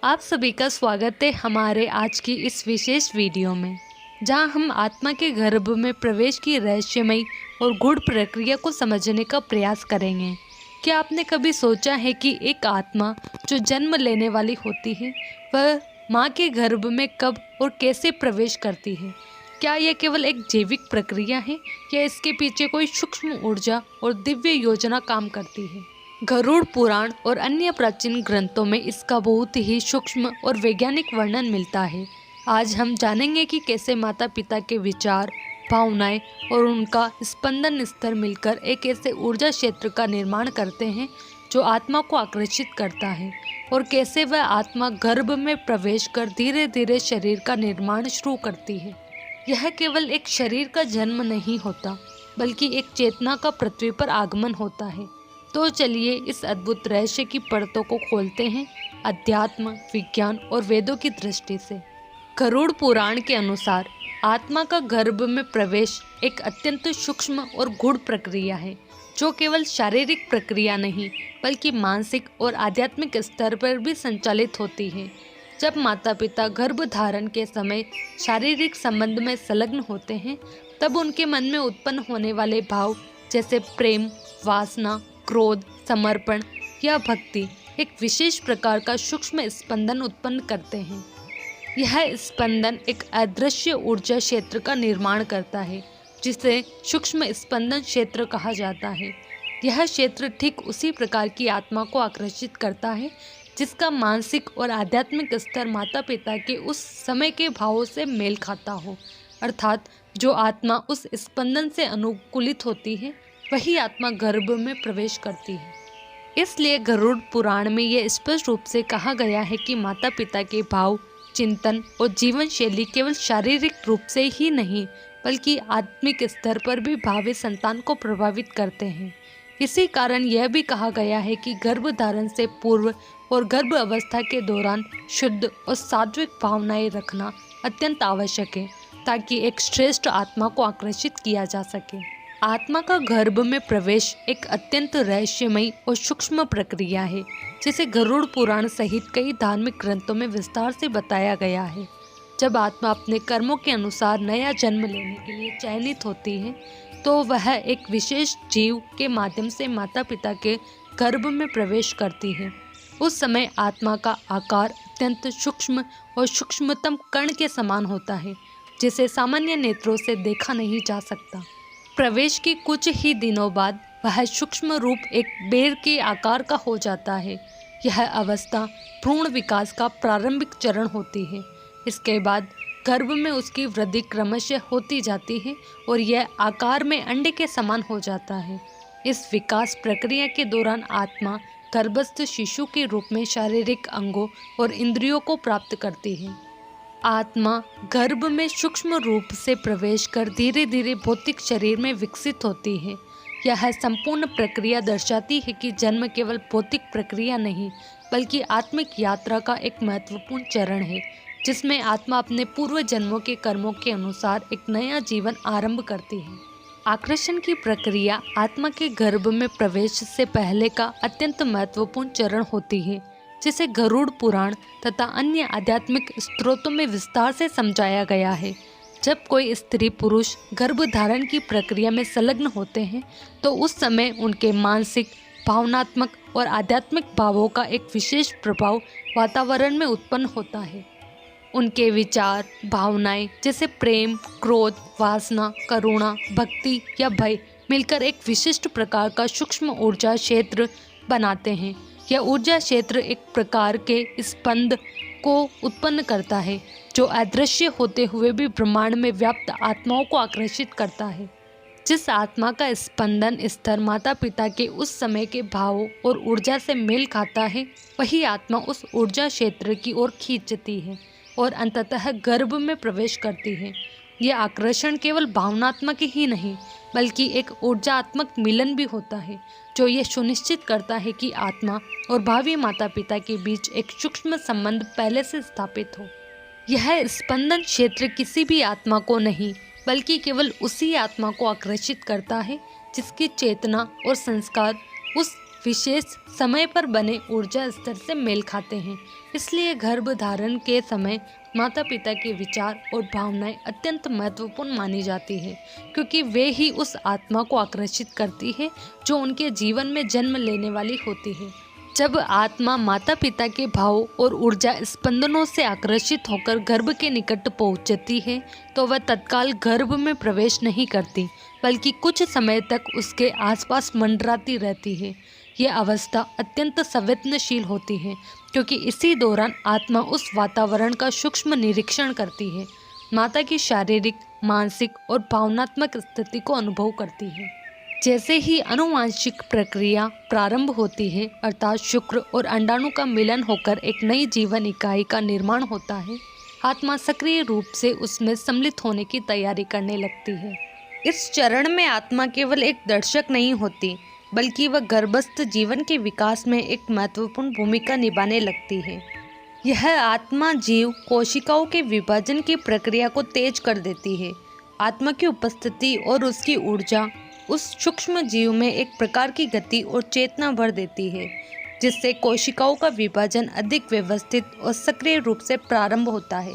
आप सभी का स्वागत है हमारे आज की इस विशेष वीडियो में, जहां हम आत्मा के गर्भ में प्रवेश की रहस्यमयी और गूढ़ प्रक्रिया को समझने का प्रयास करेंगे। क्या आपने कभी सोचा है कि एक आत्मा जो जन्म लेने वाली होती है, वह माँ के गर्भ में कब और कैसे प्रवेश करती है? क्या यह केवल एक जैविक प्रक्रिया है या इसके पीछे कोई सूक्ष्म ऊर्जा और दिव्य योजना काम करती है? गरुड़ पुराण और अन्य प्राचीन ग्रंथों में इसका बहुत ही सूक्ष्म और वैज्ञानिक वर्णन मिलता है। आज हम जानेंगे कि कैसे माता पिता के विचार, भावनाएं और उनका स्पंदन स्तर मिलकर एक ऐसे ऊर्जा क्षेत्र का निर्माण करते हैं जो आत्मा को आकर्षित करता है, और कैसे वह आत्मा गर्भ में प्रवेश कर धीरे धीरे शरीर का निर्माण शुरू करती है। यह केवल एक शरीर का जन्म नहीं होता, बल्कि एक चेतना का पृथ्वी पर आगमन होता है। तो चलिए इस अद्भुत रहस्य की परतों को खोलते हैं अध्यात्म, विज्ञान और वेदों की दृष्टि से। गरुड़ पुराण के अनुसार आत्मा का गर्भ में प्रवेश एक अत्यंत सूक्ष्म और गूढ़ प्रक्रिया है, जो केवल शारीरिक प्रक्रिया नहीं बल्कि मानसिक और आध्यात्मिक स्तर पर भी संचालित होती है। जब माता पिता गर्भ धारण के समय शारीरिक संबंध में संलग्न होते हैं, तब उनके मन में उत्पन्न होने वाले भाव जैसे प्रेम, वासना, क्रोध, समर्पण या भक्ति एक विशेष प्रकार का सूक्ष्म स्पंदन उत्पन्न करते हैं। यह स्पंदन एक अदृश्य ऊर्जा क्षेत्र का निर्माण करता है, जिसे सूक्ष्म स्पंदन क्षेत्र कहा जाता है। यह क्षेत्र ठीक उसी प्रकार की आत्मा को आकर्षित करता है जिसका मानसिक और आध्यात्मिक स्तर माता पिता के उस समय के भावों से मेल खाता हो। अर्थात जो आत्मा उस स्पंदन से अनुकूलित होती है, वही आत्मा गर्भ में प्रवेश करती है। इसलिए गरुड़ पुराण में यह स्पष्ट रूप से कहा गया है कि माता पिता के भाव, चिंतन और जीवन शैली केवल शारीरिक रूप से ही नहीं बल्कि आत्मिक स्तर पर भी भावी संतान को प्रभावित करते हैं। इसी कारण यह भी कहा गया है कि गर्भ धारण से पूर्व और गर्भ अवस्था के दौरान शुद्ध और सात्विक भावनाएं रखना अत्यंत आवश्यक है, ताकि एक श्रेष्ठ आत्मा को आकर्षित किया जा सके। आत्मा का गर्भ में प्रवेश एक अत्यंत रहस्यमयी और सूक्ष्म प्रक्रिया है, जिसे गरुड़ पुराण सहित कई धार्मिक ग्रंथों में विस्तार से बताया गया है। जब आत्मा अपने कर्मों के अनुसार नया जन्म लेने के लिए चयनित होती है, तो वह एक विशेष जीव के माध्यम से माता पिता के गर्भ में प्रवेश करती है। उस समय आत्मा का आकार अत्यंत सूक्ष्म और सूक्ष्मतम कण के समान होता है, जिसे सामान्य नेत्रों से देखा नहीं जा सकता। प्रवेश के कुछ ही दिनों बाद वह सूक्ष्म रूप एक बेर के आकार का हो जाता है। यह अवस्था भ्रूण विकास का प्रारंभिक चरण होती है। इसके बाद गर्भ में उसकी वृद्धि क्रमशः होती जाती है और यह आकार में अंडे के समान हो जाता है। इस विकास प्रक्रिया के दौरान आत्मा गर्भस्थ शिशु के रूप में शारीरिक अंगों और इंद्रियों को प्राप्त करती है। आत्मा गर्भ में सूक्ष्म रूप से प्रवेश कर धीरे धीरे भौतिक शरीर में विकसित होती है। यह संपूर्ण प्रक्रिया दर्शाती है कि जन्म केवल भौतिक प्रक्रिया नहीं बल्कि आत्मिक यात्रा का एक महत्वपूर्ण चरण है, जिसमें आत्मा अपने पूर्व जन्मों के कर्मों के अनुसार एक नया जीवन आरंभ करती है। आकर्षण की प्रक्रिया आत्मा के गर्भ में प्रवेश से पहले का अत्यंत महत्वपूर्ण चरण होती है, जिसे गरुड़ पुराण तथा अन्य आध्यात्मिक स्रोतों में विस्तार से समझाया गया है। जब कोई स्त्री पुरुष गर्भ धारण की प्रक्रिया में संलग्न होते हैं, तो उस समय उनके मानसिक, भावनात्मक और आध्यात्मिक भावों का एक विशेष प्रभाव वातावरण में उत्पन्न होता है। उनके विचार, भावनाएं जैसे प्रेम, क्रोध, वासना, करुणा, भक्ति या भय मिलकर एक विशिष्ट प्रकार का सूक्ष्म ऊर्जा क्षेत्र बनाते हैं। यह ऊर्जा क्षेत्र एक प्रकार के स्पंद को उत्पन्न करता है, जो अदृश्य होते हुए भी ब्रह्मांड में व्याप्त आत्माओं को आकर्षित करता है। जिस आत्मा का स्पंदन स्तर माता पिता के उस समय के भावों और ऊर्जा से मेल खाता है, वही आत्मा उस ऊर्जा क्षेत्र की ओर खींचती है और अंततः गर्भ में प्रवेश करती है। यह आकर्षण केवल भावनात्मक ही नहीं बल्कि एक ऊर्जात्मक मिलन भी होता है, जो यह सुनिश्चित करता है कि आत्मा और भावी माता पिता के बीच एक सूक्ष्म संबंध पहले से स्थापित हो। यह स्पंदन क्षेत्र किसी भी आत्मा को नहीं बल्कि केवल उसी आत्मा को आकर्षित करता है जिसकी चेतना और संस्कार उस विशेष समय पर बने ऊर्जा स्तर से मेल खाते हैं। इसलिए गर्भ धारण के समय माता पिता के विचार और भावनाएं अत्यंत महत्वपूर्ण मानी जाती है, क्योंकि वे ही उस आत्मा को आकर्षित करती है जो उनके जीवन में जन्म लेने वाली होती है। जब आत्मा माता पिता के भाव और ऊर्जा स्पंदनों से आकर्षित होकर गर्भ के निकट पहुंचती है तो वह तत्काल गर्भ में प्रवेश नहीं करती, बल्कि कुछ समय तक उसके आसपास मंडराती रहती है। यह अवस्था अत्यंत संवेदनशील होती है, क्योंकि इसी दौरान आत्मा उस वातावरण का सूक्ष्म निरीक्षण करती है, माता की शारीरिक, मानसिक और भावनात्मक स्थिति को अनुभव करती है। जैसे ही आनुवांशिक प्रक्रिया प्रारंभ होती है, अर्थात शुक्र और अंडाणु का मिलन होकर एक नई जीवन इकाई का निर्माण होता है, आत्मा सक्रिय रूप से उसमें सम्मिलित होने की तैयारी करने लगती है। इस चरण में आत्मा केवल एक दर्शक नहीं होती, बल्कि वह गर्भस्थ जीवन के विकास में एक महत्वपूर्ण भूमिका निभाने लगती है। यह आत्मा जीव कोशिकाओं के विभाजन की प्रक्रिया को तेज कर देती है। आत्मा की उपस्थिति और उसकी ऊर्जा उस सूक्ष्म जीव में एक प्रकार की गति और चेतना भर देती है, जिससे कोशिकाओं का विभाजन अधिक व्यवस्थित और सक्रिय रूप से प्रारंभ होता है।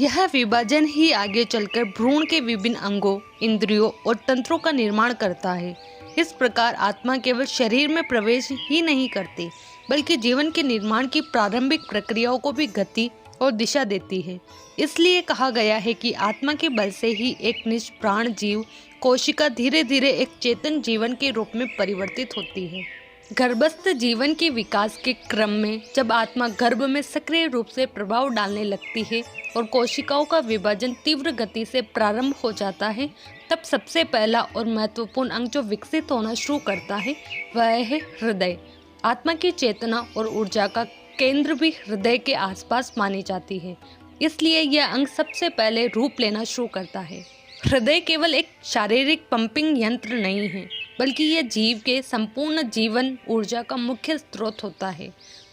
यह विभाजन ही आगे चलकर भ्रूण के विभिन्न अंगों, इंद्रियों और तंत्रों का निर्माण करता है। इस प्रकार आत्मा केवल शरीर में प्रवेश ही नहीं करती, बल्कि जीवन के निर्माण की प्रारंभिक प्रक्रियाओं को भी गति और दिशा देती है। इसलिए कहा गया है कि आत्मा के बल से ही एक निष्प्राण जीव कोशिका धीरे धीरे एक चेतन जीवन के रूप में परिवर्तित होती है। गर्भस्थ जीवन के विकास के क्रम में जब आत्मा गर्भ में सक्रिय रूप से प्रभाव डालने लगती है और कोशिकाओं का विभाजन तीव्र गति से प्रारंभ हो जाता है, तब सबसे पहला और महत्वपूर्ण अंग जो विकसित होना शुरू करता है वह है हृदय। आत्मा की चेतना और ऊर्जा का केंद्र भी हृदय के आसपास मानी जाती है, इसलिए यह अंग सबसे पहले रूप लेना शुरू करता है। हृदय केवल एक शारीरिक पंपिंग यंत्र नहीं है, बल्कि यह जीव के संपूर्ण जीवन ऊर्जा का मुख्य स्रोत होता है।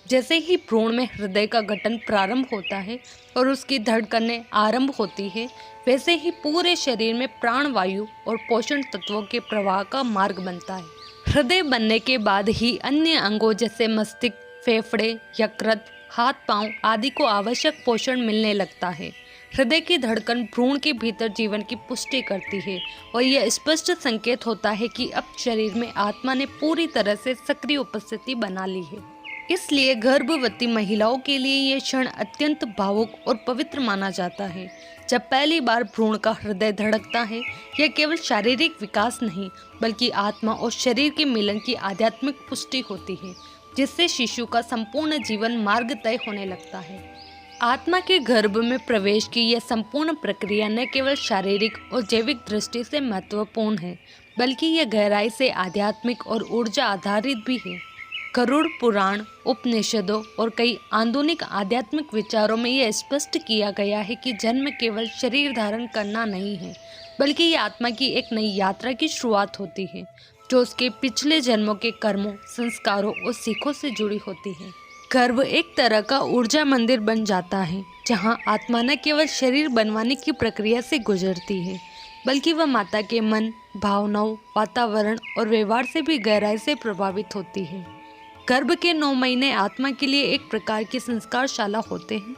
जैसे ही भ्रूण में हृदय का गठन प्रारंभ होता है और उसकी धड़कनें आरंभ होती है, वैसे ही पूरे शरीर में प्राणवायु और पोषण तत्वों के प्रवाह का मार्ग बनता है। हृदय बनने के बाद ही अन्य अंगों जैसे मस्तिष्क, फेफड़े, यकृत, हाथ पांव आदि को आवश्यक पोषण मिलने लगता है। हृदय की धड़कन भ्रूण के भीतर जीवन की पुष्टि करती है और यह स्पष्ट संकेत होता है कि अब शरीर में आत्मा ने पूरी तरह से सक्रिय उपस्थिति बना ली है। इसलिए गर्भवती महिलाओं के लिए यह क्षण अत्यंत भावुक और पवित्र माना जाता है। जब पहली बार भ्रूण का हृदय धड़कता है, यह केवल शारीरिक विकास नहीं, बल्कि आत्मा और शरीर के मिलन की आध्यात्मिक पुष्टि होती है, जिससे शिशु का संपूर्ण जीवन मार्ग तय होने लगता है। आत्मा के गर्भ में प्रवेश की यह संपूर्ण प्रक्रिया न केवल शारीरिक और जैविक दृष्टि से महत्वपूर्ण है, बल्कि यह गहराई से आध्यात्मिक और ऊर्जा आधारित भी है। गरुड़ पुराण, उपनिषदों और कई आधुनिक आध्यात्मिक विचारों में यह स्पष्ट किया गया है कि जन्म केवल शरीर धारण करना नहीं है, बल्कि यह आत्मा की एक नई यात्रा की शुरुआत होती है, जो उसके पिछले जन्मों के कर्मों, संस्कारों और सीखों से जुड़ी होती है। गर्भ एक तरह का ऊर्जा मंदिर बन जाता है, जहां आत्मा न केवल शरीर बनवाने की प्रक्रिया से गुजरती है, बल्कि वह माता के मन, भावनाओं, वातावरण और व्यवहार से भी गहराई से प्रभावित होती है। गर्भ के 9 महीने आत्मा के लिए एक प्रकार की संस्कारशाला होते हैं,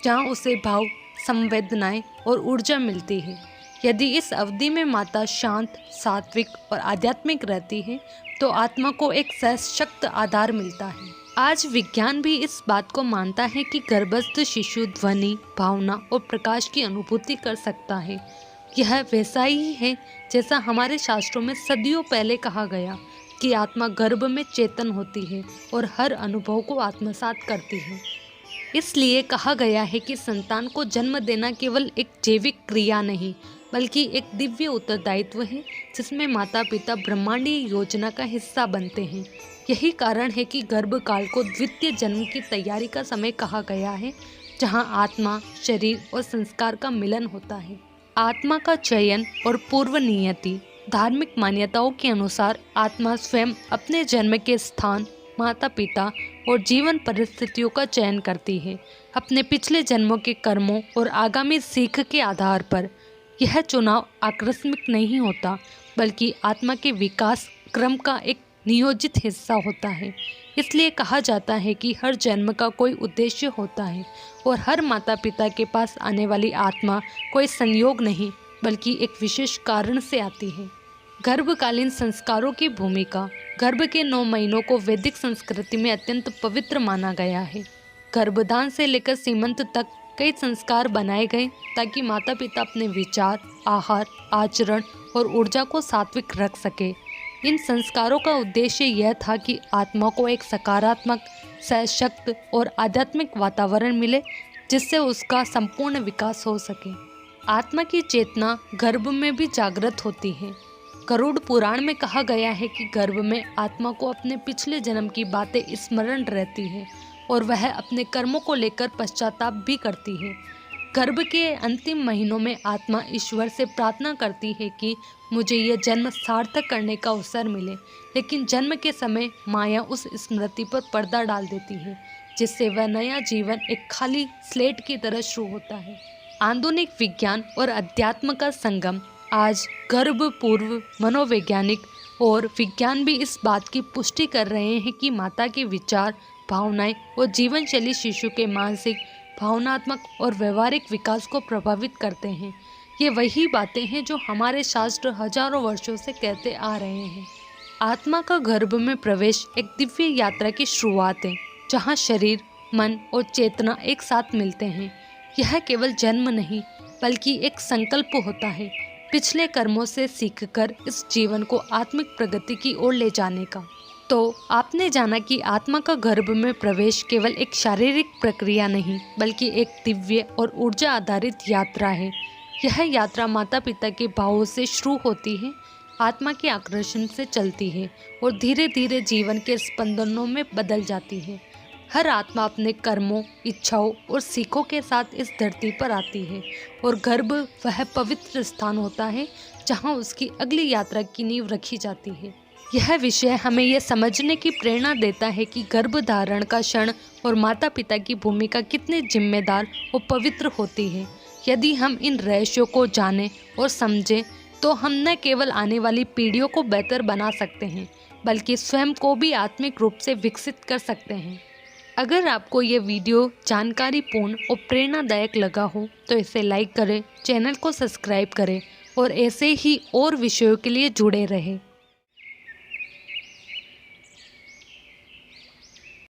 जहां उसे भाव, संवेदनाएं और ऊर्जा मिलती है। यदि इस अवधि में माता शांत, सात्विक और आध्यात्मिक रहती है, तो आत्मा को एक सशक्त आधार मिलता है। आज विज्ञान भी इस बात को मानता है कि गर्भस्थ शिशु ध्वनि, भावना और प्रकाश की अनुभूति कर सकता है। यह वैसा ही है जैसा हमारे शास्त्रों में सदियों पहले कहा गया कि आत्मा गर्भ में चेतन होती है और हर अनुभव को आत्मसात करती है। इसलिए कहा गया है कि संतान को जन्म देना केवल एक जैविक क्रिया नहीं, बल्कि एक दिव्य उत्तरदायित्व है, जिसमें माता पिता ब्रह्मांडीय योजना का हिस्सा बनते हैं। यही कारण है कि गर्भकाल को द्वितीय जन्म की तैयारी का समय कहा गया है, जहां आत्मा, शरीर और संस्कार का मिलन होता है। आत्मा का चयन और पूर्व नियति। धार्मिक मान्यताओं के अनुसार आत्मा स्वयं अपने जन्म के स्थान, माता पिता और जीवन परिस्थितियों का चयन करती है, अपने पिछले जन्मों के कर्मों और आगामी सीख के आधार पर। यह चुनाव आकस्मिक नहीं होता, बल्कि आत्मा के विकास क्रम का एक नियोजित हिस्सा होता है। इसलिए कहा जाता है कि हर जन्म का कोई उद्देश्य होता है और हर माता पिता के पास आने वाली आत्मा कोई संयोग नहीं बल्कि एक विशेष कारण से आती है। गर्भकालीन संस्कारों की भूमिका। गर्भ के 9 महीनों को वैदिक संस्कृति में अत्यंत पवित्र माना गया है। गर्भदान से लेकर सीमंत तक कई संस्कार बनाए गए ताकि माता पिता अपने विचार, आहार, आचरण और ऊर्जा को सात्विक रख सके। इन संस्कारों का उद्देश्य यह था कि आत्मा को एक सकारात्मक, सशक्त और आध्यात्मिक वातावरण मिले जिससे उसका संपूर्ण विकास हो सके। आत्मा की चेतना गर्भ में भी जागृत होती है। गरुड़ पुराण में कहा गया है कि गर्भ में आत्मा को अपने पिछले जन्म की बातें स्मरण रहती है और वह अपने कर्मों को लेकर पश्चाताप भी करती है। गर्भ के अंतिम महीनों में आत्मा ईश्वर से प्रार्थना करती है कि मुझे यह जन्म सार्थक करने का अवसर मिले, लेकिन जन्म के समय माया उस स्मृति पर पर्दा डाल देती है जिससे वह नया जीवन एक खाली स्लेट की तरह शुरू होता है। आधुनिक विज्ञान और अध्यात्म का संगम। आज गर्भ पूर्व मनोवैज्ञानिक और विज्ञान भी इस बात की पुष्टि कर रहे हैं कि माता के विचार, भावनाएं और जीवन शैली शिशु के मानसिक, भावनात्मक और व्यवहारिक विकास को प्रभावित करते हैं। ये वही बातें हैं जो हमारे शास्त्र हजारों वर्षों से कहते आ रहे हैं। आत्मा का गर्भ में प्रवेश एक दिव्य यात्रा की शुरुआत है जहाँ शरीर, मन और चेतना एक साथ मिलते हैं। यह केवल जन्म नहीं बल्कि एक संकल्प होता है पिछले कर्मों से सीखकर इस जीवन को आत्मिक प्रगति की ओर ले जाने का। तो आपने जाना कि आत्मा का गर्भ में प्रवेश केवल एक शारीरिक प्रक्रिया नहीं बल्कि एक दिव्य और ऊर्जा आधारित यात्रा है। यह यात्रा माता पिता के भावों से शुरू होती है, आत्मा के आकर्षण से चलती है और धीरे धीरे जीवन के स्पंदनों में बदल जाती है। हर आत्मा अपने कर्मों, इच्छाओं और सीखों के साथ इस धरती पर आती है और गर्भ वह पवित्र स्थान होता है जहां उसकी अगली यात्रा की नींव रखी जाती है। यह विषय हमें यह समझने की प्रेरणा देता है कि गर्भधारण का क्षण और माता पिता की भूमिका कितनी जिम्मेदार और पवित्र होती है। यदि हम इन रहस्यों को जानें और समझें तो हम न केवल आने वाली पीढ़ियों को बेहतर बना सकते हैं बल्कि स्वयं को भी आत्मिक रूप से विकसित कर सकते हैं। अगर आपको ये वीडियो जानकारीपूर्ण और प्रेरणादायक लगा हो तो इसे लाइक करें, चैनल को सब्सक्राइब करें और ऐसे ही और विषयों के लिए जुड़े रहें।